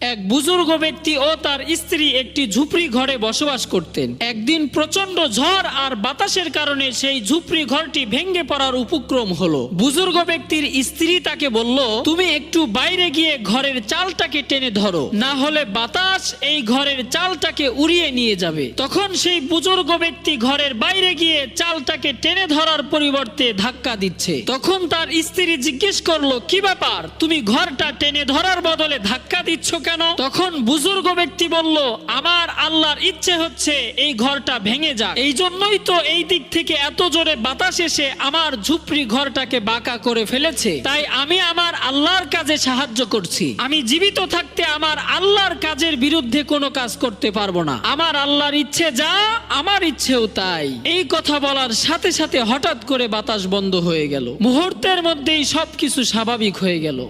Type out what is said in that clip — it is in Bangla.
এক বুজুর্গ ব্যক্তি ও তার স্ত্রী একটি ঝুপড়ি ঘরে বসবাস করতেন। একদিন প্রচন্ড ঝড় আর বাতাসের কারণে সেই ঝুপড়ি ঘরটি ভেঙে পড়ার উপক্রম হলো। বুজুর্গ ব্যক্তির স্ত্রী তাকে বলল, তুমি একটু বাইরে গিয়ে ঘরের চালটাকে টেনে ধরো, না হলে বাতাস এই ঘরের চালটাকে উড়িয়ে নিয়ে যাবে। তখন সেই বুজুর্গ ব্যক্তি ঘরের বাইরে গিয়ে চালটাকে টেনে ধরার পরিবর্তে ধাক্কা দিচ্ছে। তখন তার স্ত্রী জিজ্ঞেস করলো, কি ব্যাপার, তুমি ঘরটা টেনে ধরার বদলে ধাক্কা দিচ্ছ কেন? তখন বুজুর্গ ব্যক্তি বলল, আমার আল্লাহর ইচ্ছে হচ্ছে এই ঘরটা ভেঙে যাক, এই জন্যই তো এই দিক থেকে এত জোরে বাতাস এসে আমার ঝুপড়ি ঘরটাকে বাঁকা করে ফেলেছে। তাই আমি আমার আল্লাহর কাজে সাহায্য করছি। আমি জীবিত থাকতে আমার আল্লাহর কাজের বিরুদ্ধে কোনো কাজ করতে পারবো না। আমার আল্লাহর ইচ্ছে যা, আমার ইচ্ছেও তাই। এই কথা বলার সাথে সাথে হঠাৎ করে বাতাস বন্ধ হয়ে গেল। মুহূর্তের মধ্যেই সবকিছু স্বাভাবিক হয়ে গেল।